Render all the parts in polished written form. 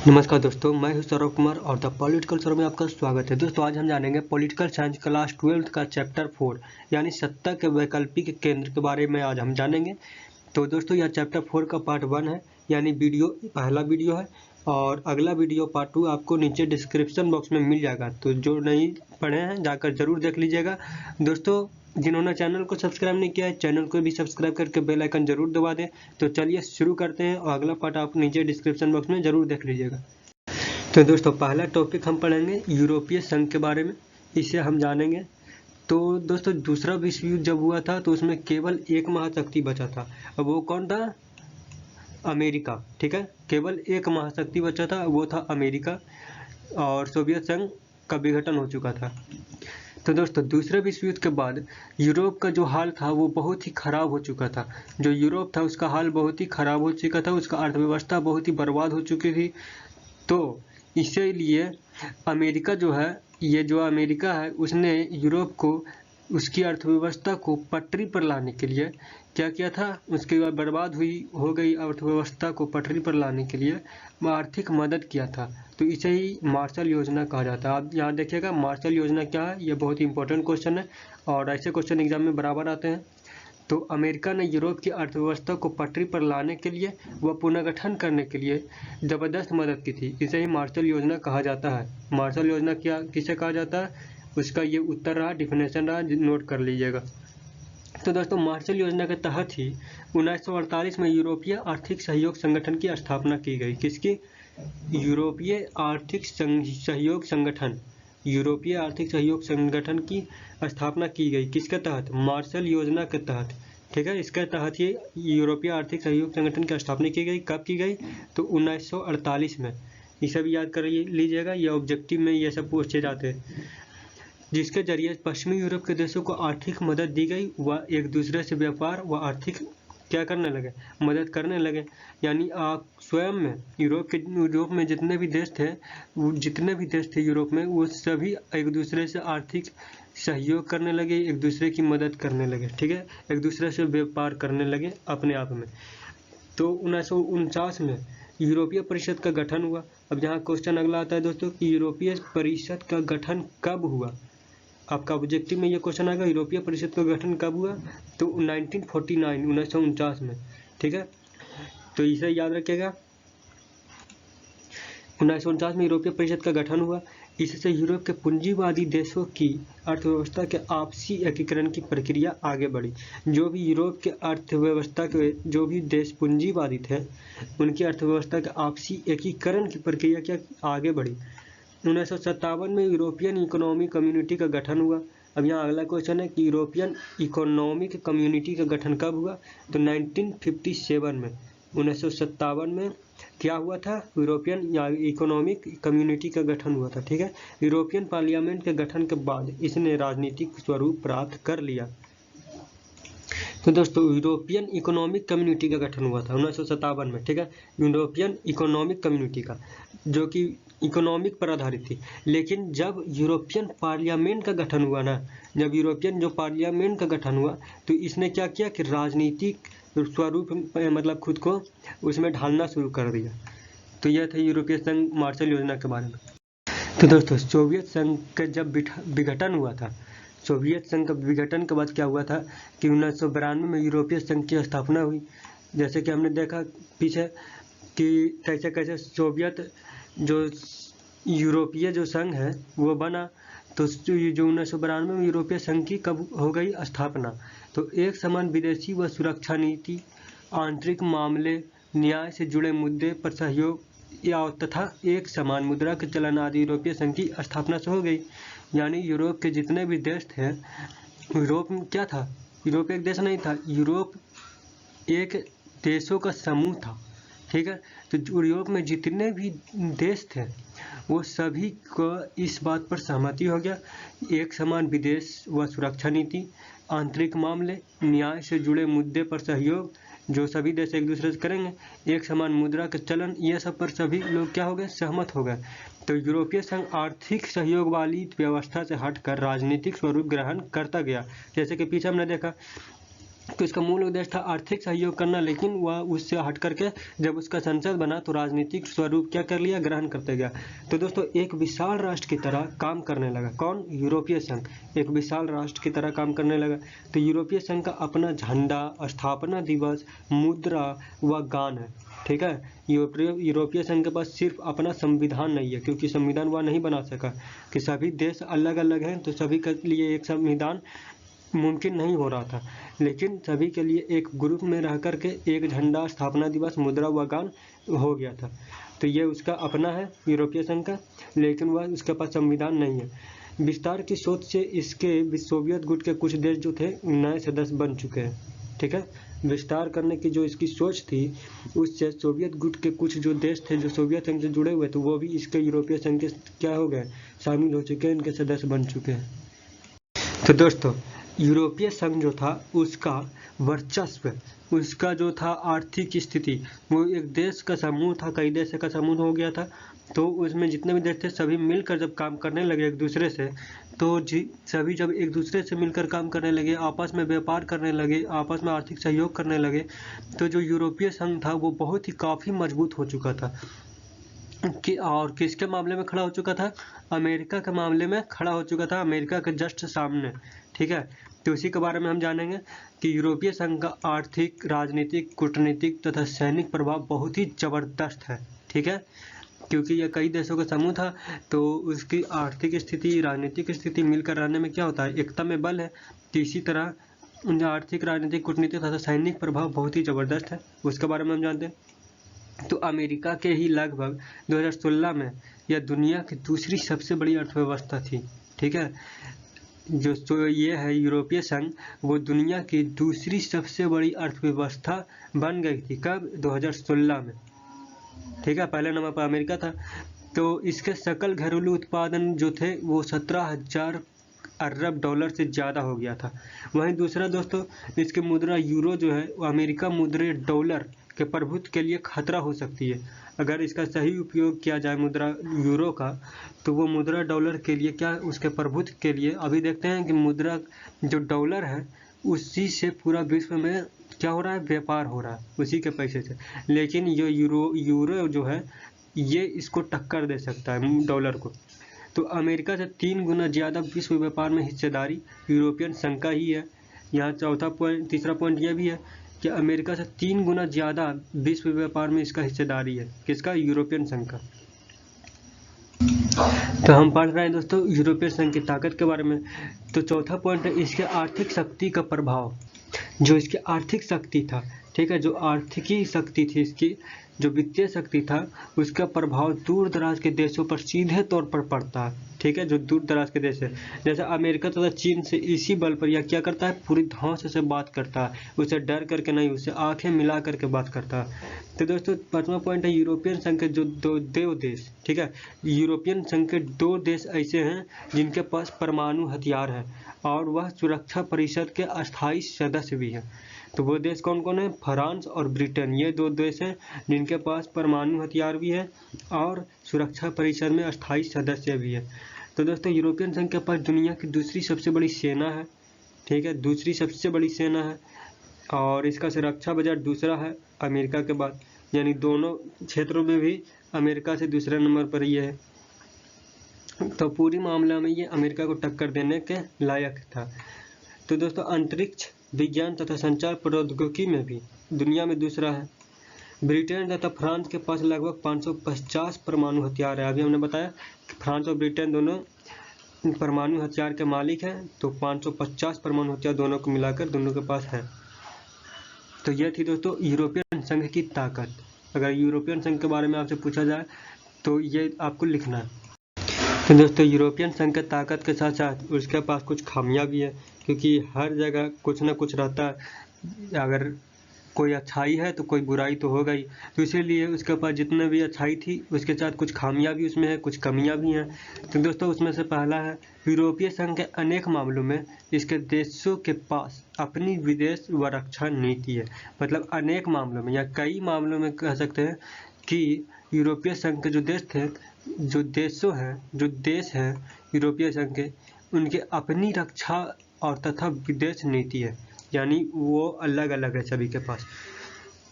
नमस्कार दोस्तों, मैं हूं सौरभ कुमार और द पॉलिटिकल सौरभ में आपका स्वागत है। दोस्तों आज हम जानेंगे पॉलिटिकल साइंस क्लास 12th का चैप्टर 4 यानी सत्ता के वैकल्पिक केंद्र के बारे में आज हम जानेंगे। तो दोस्तों यह चैप्टर 4 का पार्ट 1 है, यानी पहला वीडियो है और अगला वीडियो पार्ट 2 आपको नीचे डिस्क्रिप्शन बॉक्स में मिल जाएगा। तो जो नहीं पढ़े हैं जाकर जरूर देख लीजिएगा। दोस्तों जिन्होंने चैनल को सब्सक्राइब नहीं किया है, चैनल को भी सब्सक्राइब करके बेल आइकन जरूर दबा दें। तो चलिए शुरू करते हैं और अगला पार्ट आप नीचे डिस्क्रिप्शन बॉक्स में जरूर देख लीजिएगा। तो दोस्तों पहला टॉपिक हम पढ़ेंगे यूरोपीय संघ के बारे में, इसे हम जानेंगे। तो दोस्तों दूसरा विश्व युद्ध जब हुआ था तो उसमें केवल एक महाशक्ति बचा था, अब वो कौन था? अमेरिका। ठीक है, केवल एक महाशक्ति बचा था, वो था अमेरिका, और सोवियत संघ का विघटन हो चुका था। तो दोस्तों दूसरे विश्व युद्ध के बाद यूरोप का जो हाल था वो बहुत ही खराब हो चुका था। जो यूरोप था उसका हाल बहुत ही खराब हो चुका था, उसका अर्थव्यवस्था बहुत ही बर्बाद हो चुकी थी। तो इसीलिए अमेरिका जो है, ये जो अमेरिका है, उसने यूरोप को उसकी अर्थव्यवस्था को पटरी पर लाने के लिए क्या किया था? उसके बाद बर्बाद हो गई अर्थव्यवस्था को पटरी पर लाने के लिए आर्थिक मदद किया था। तो इसे ही मार्शल योजना कहा जाता है। आप यहाँ देखिएगा मार्शल योजना क्या है, ये बहुत ही इंपॉर्टेंट क्वेश्चन है और ऐसे क्वेश्चन एग्जाम में बराबर आते हैं। तो अमेरिका ने यूरोप की अर्थव्यवस्था को पटरी पर लाने के लिए व पुनर्गठन करने के लिए ज़बरदस्त मदद की थी। इसे ही मार्शल योजना कहा जाता है। मार्शल योजना क्या किसे कहा जाता है, उसका ये उत्तर रहा, डिफिनेशन रहा, नोट कर लीजिएगा। तो दोस्तों मार्शल योजना के तहत ही 1948 में यूरोपीय आर्थिक सहयोग संगठन की स्थापना की गई। किसकी? यूरोपीय आर्थिक सहयोग संगठन, यूरोपीय आर्थिक सहयोग संगठन की स्थापना की गई। किसके तहत? मार्शल योजना के तहत। ठीक है, इसके तहत ही यूरोपीय आर्थिक सहयोग संगठन की स्थापना की गई। कब की गई? तो 1948 में। इसे भी याद कर लीजिएगा, ये ऑब्जेक्टिव में ये सब पूछे जाते हैं। जिसके जरिए पश्चिमी यूरोप के देशों को आर्थिक मदद दी गई, वह एक दूसरे से व्यापार व आर्थिक क्या करने लगे? मदद करने लगे। यानी आप स्वयं में यूरोप में जितने भी देश थे यूरोप में, वो सभी एक दूसरे से आर्थिक सहयोग करने लगे, एक दूसरे की मदद करने लगे। ठीक है, एक दूसरे से व्यापार करने लगे अपने आप में। तो 1949 में यूरोपीय परिषद का गठन हुआ। अब यहाँ क्वेश्चन अगला आता है दोस्तों कि यूरोपीय परिषद का गठन कब हुआ? आपका ऑब्जेक्टिव में ये क्वेश्चन आएगा, यूरोपीय परिषद का गठन कब हुआ? तो 1949 में। ठीक है, तो इसे याद रखिएगा, 1949 में यूरोपीय परिषद का गठन हुआ। इससे यूरोप के पूंजीवादी देशों की अर्थव्यवस्था के आपसी एकीकरण की प्रक्रिया आगे बढ़ी। जो भी यूरोप के अर्थव्यवस्था के जो भी देश पूंजीवादी थे, उनकी अर्थव्यवस्था के आपसी एकीकरण की प्रक्रिया क्या आगे बढ़ी। 1957 में यूरोपियन इकोनॉमिक कम्युनिटी का गठन हुआ। अब यहाँ अगला क्वेश्चन है कि यूरोपियन इकोनॉमिक कम्युनिटी का गठन कब हुआ? तो 1957 में। 1957 में क्या हुआ था? यूरोपियन इकोनॉमिक कम्युनिटी का गठन हुआ था। ठीक है, यूरोपियन पार्लियामेंट के गठन के बाद इसने राजनीतिक स्वरूप प्राप्त कर लिया। तो दोस्तों यूरोपियन इकोनॉमिक कम्युनिटी का गठन हुआ था 1957 में। ठीक है, यूरोपियन इकोनॉमिक कम्युनिटी का, जो कि इकोनॉमिक पर आधारित थी। लेकिन जब यूरोपियन पार्लियामेंट का गठन हुआ ना, जब यूरोपियन जो पार्लियामेंट का गठन हुआ, तो इसने क्या किया कि राजनीतिक स्वरूप मतलब खुद को उसमें ढालना शुरू कर दिया। तो यह था यूरोपीय संघ मार्शल योजना के बारे में। तो दोस्तों सोवियत संघ का जब विघटन हुआ था, सोवियत संघ का विघटन के बाद क्या हुआ था कि 1992 में यूरोपीय संघ की स्थापना हुई। जैसे कि हमने देखा पीछे कि कैसे कैसे सोवियत जो यूरोपीय जो संघ है वो बना। तो जो 1992 में यूरोपीय संघ की कब हो गई स्थापना? तो एक समान विदेशी व सुरक्षा नीति, आंतरिक मामले, न्याय से जुड़े मुद्दे पर सहयोग तथा एक समान मुद्रा के चलन आदि यूरोपीय संघ की स्थापना से हो गई। यानी यूरोप के जितने भी देश थे, यूरोप में क्या था? यूरोप एक देश नहीं था, यूरोप एक देशों का समूह था। ठीक है, तो यूरोप में जितने भी देश थे वो सभी को इस बात पर सहमति हो गया, एक समान विदेश व सुरक्षा नीति, आंतरिक मामले, न्याय से जुड़े मुद्दे पर सहयोग, जो सभी देश एक दूसरे से करेंगे, एक समान मुद्रा के चलन, ये सब पर सभी लोग क्या हो गए? सहमत हो गए। तो यूरोपीय संघ आर्थिक सहयोग वाली व्यवस्था से हटकर राजनीतिक स्वरूप ग्रहण करता गया। जैसे कि पीछे हमने देखा तो इसका मूल उद्देश्य था आर्थिक सहयोग करना, लेकिन वह उससे हट करके जब उसका संसद बना तो राजनीतिक स्वरूप क्या कर लिया, ग्रहण करते गया। तो दोस्तों एक विशाल राष्ट्र की तरह काम करने लगा। कौन? यूरोपीय संघ एक विशाल राष्ट्र की तरह काम करने लगा। तो यूरोपीय संघ का अपना झंडा, स्थापना दिवस, मुद्रा व गान है। ठीक है, यूरोपीय संघ के पास सिर्फ अपना संविधान नहीं है, क्योंकि संविधान वह नहीं बना सका कि सभी देश अलग अलग हैं, तो सभी के लिए एक संविधान मुमकिन नहीं हो रहा था। लेकिन सभी के लिए एक ग्रुप में रह करके एक झंडा, स्थापना दिवस, मुद्रा व गान हो गया था। तो ये उसका अपना है यूरोपीय संघ का, लेकिन वह उसके पास संविधान नहीं है। विस्तार की सोच से इसके सोवियत गुट के कुछ देश जो थे नए सदस्य बन चुके हैं। ठीक है, विस्तार करने की जो इसकी सोच थी, उससे सोवियत गुट के कुछ जो देश थे जो सोवियत संघ से जुड़े हुए थे, वो भी इसके यूरोपीय संघ के क्या हो गए, शामिल हो चुके हैं, इनके सदस्य बन चुके हैं। तो दोस्तों यूरोपीय संघ जो था उसका वर्चस्व, उसका जो था आर्थिक स्थिति, वो एक देश का समूह था, कई देश का समूह हो गया था। तो उसमें जितने भी देश थे सभी मिलकर जब काम करने लगे एक दूसरे से, तो सभी जब एक दूसरे से मिलकर काम करने लगे, आपस में व्यापार करने लगे, आपस में आर्थिक सहयोग करने लगे, तो जो यूरोपीय संघ था वो बहुत ही काफ़ी मजबूत हो चुका था। और किसके मामले में खड़ा हो चुका था? अमेरिका के मामले में खड़ा हो चुका था, अमेरिका के जस्ट सामने। ठीक है, तो उसी के बारे में हम जानेंगे कि यूरोपीय संघ का आर्थिक, राजनीतिक, कूटनीतिक तथा सैनिक प्रभाव बहुत ही जबरदस्त है। ठीक है, क्योंकि यह कई देशों का समूह था, तो उसकी आर्थिक स्थिति, राजनीतिक स्थिति मिलकर रहने में क्या होता है, एकता में बल है। तो इसी तरह आर्थिक, राजनीतिक, कूटनीतिक तथा सैनिक प्रभाव बहुत ही जबरदस्त है, उसके बारे में हम जानते हैं। तो अमेरिका के ही लगभग 2016 में यह दुनिया की दूसरी सबसे बड़ी अर्थव्यवस्था थी। ठीक है, जो ये है यूरोपीय संघ, वो दुनिया की दूसरी सबसे बड़ी अर्थव्यवस्था बन गई थी। कब? 2016 में। ठीक है, पहले नंबर पर अमेरिका था। तो इसके सकल घरेलू उत्पादन जो थे वो 17,000 अरब डॉलर से ज़्यादा हो गया था। वहीं दूसरा दोस्तों, इसकी मुद्रा यूरो जो है वो अमेरिका मुद्रे डॉलर के प्रभुत्व के लिए खतरा हो सकती है। अगर इसका सही उपयोग किया जाए मुद्रा यूरो का, तो वो मुद्रा डॉलर के लिए क्या, उसके प्रभुत्व के लिए, अभी देखते हैं कि मुद्रा जो डॉलर है उसी से पूरा विश्व में क्या हो रहा है, व्यापार हो रहा है उसी के पैसे से। लेकिन ये यूरो जो है ये इसको टक्कर दे सकता है डॉलर को। तो अमेरिका से 3 गुना ज़्यादा विश्व व्यापार में हिस्सेदारी यूरोपियन संघ का ही है। यहाँ तीसरा पॉइंट यह भी है कि अमेरिका से 3 गुना ज़्यादा विश्व व्यापार में इसका हिस्सेदारी है। किसका? यूरोपियन संघ का। तो हम पढ़ रहे हैं दोस्तों यूरोपीय संघ की ताकत के बारे में। तो चौथा पॉइंट है इसके आर्थिक शक्ति का प्रभाव। जो इसकी आर्थिक शक्ति था, ठीक है, जो आर्थिकी शक्ति थी इसकी, जो वित्तीय शक्ति था, उसका प्रभाव दूर दराज के देशों पर सीधे तौर पर पड़ता है। ठीक है, जो दूर दराज के देश है, जैसे अमेरिका तथा चीन से इसी बल पर यह क्या करता है, पूरी धौंस से बात करता है, उसे डर करके नहीं, उसे आंखें मिला करके बात करता है। तो दोस्तों 5वां पॉइंट है यूरोपियन संघ के जो दो देश, ठीक है, यूरोपियन संघ के 2 देश ऐसे हैं जिनके पास परमाणु हथियार है और वह सुरक्षा परिषद के अस्थायी सदस्य भी हैं। तो वो देश कौन कौन है? फ्रांस और ब्रिटेन। ये 2 देश हैं जिनके पास परमाणु हथियार भी है और सुरक्षा परिषद में अस्थायी सदस्य भी है। तो दोस्तों यूरोपियन संघ के पास दुनिया की दूसरी सबसे बड़ी सेना है। ठीक है, दूसरी सबसे बड़ी सेना है और इसका सुरक्षा बजट दूसरा है अमेरिका के बाद, यानी दोनों क्षेत्रों में भी अमेरिका से दूसरे नंबर पर ये है। तो पूरी मामला में ये अमेरिका को टक्कर देने के लायक था। तो दोस्तों अंतरिक्ष विज्ञान तथा संचार प्रौद्योगिकी में भी दुनिया में दूसरा है। ब्रिटेन तथा फ्रांस के पास लगभग 550 परमाणु हथियार है। अभी हमने बताया कि फ्रांस और ब्रिटेन दोनों परमाणु हथियार के मालिक हैं, तो 550 परमाणु हथियार दोनों को मिलाकर दोनों के पास है। तो यह थी दोस्तों यूरोपियन संघ की ताकत। अगर यूरोपियन संघ के बारे में आपसे पूछा जाए तो ये आपको लिखना है। तो दोस्तों यूरोपियन संघ की ताकत के साथ साथ उसके पास कुछ खामियां भी है, क्योंकि हर जगह कुछ ना कुछ रहता है। अगर कोई अच्छाई है तो कोई बुराई तो होगा ही, तो इसीलिए उसके पास जितने भी अच्छाई थी उसके साथ कुछ खामियां भी उसमें है, कुछ कमियां भी हैं। तो दोस्तों उसमें से पहला है यूरोपीय संघ के अनेक मामलों में इसके देशों के पास अपनी विदेश व रक्षा नीति है। मतलब अनेक मामलों में या कई मामलों में कह सकते हैं कि यूरोपीय संघ के जो देश थे, जो देश हैं यूरोपीय संघ के, उनके अपनी रक्षा और तथा विदेश नीति है। यानी वो अलग अलग है सभी के पास।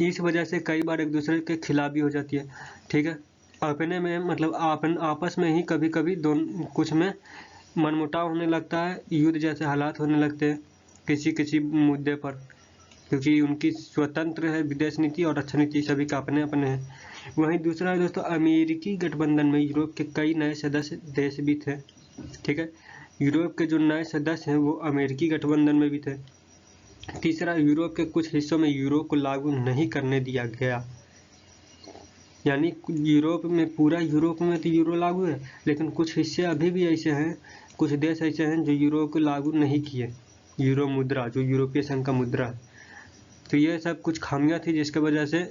इस वजह से कई बार एक दूसरे के खिलाफ भी हो जाती है। ठीक है, अपने में मतलब आपस में ही कभी कभी दोनों कुछ में मनमुटाव होने लगता है, युद्ध जैसे हालात होने लगते हैं किसी किसी मुद्दे पर, क्योंकि उनकी स्वतंत्र है विदेश नीति और रक्षा नीति, सभी का अपने अपने हैं। वहीं दूसरा है दोस्तों, अमेरिकी गठबंधन में यूरोप के कई नए सदस्य देश भी थे। ठीक है, यूरोप के जो नए सदस्य हैं वो अमेरिकी गठबंधन में भी थे। तीसरा, यूरोप के कुछ हिस्सों में यूरो को लागू नहीं करने दिया गया, यानी यूरोप में पूरा यूरोप में तो यूरो लागू है, लेकिन कुछ हिस्से अभी भी ऐसे हैं, कुछ देश ऐसे हैं जो यूरो को लागू नहीं किए, यूरो मुद्रा जो यूरोपीय संघ का मुद्रा है। तो ये सब कुछ खामियां थी जिसके वजह से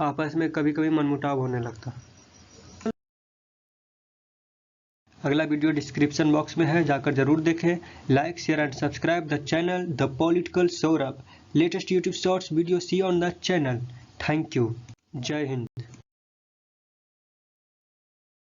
आपस में कभी कभी मनमुटाव होने लगता। अगला वीडियो डिस्क्रिप्शन बॉक्स में है, जाकर जरूर देखें। Like share and subscribe the channel the political Saurabh. Latest YouTube shorts video see on the channel. Thank you. जय हिंद।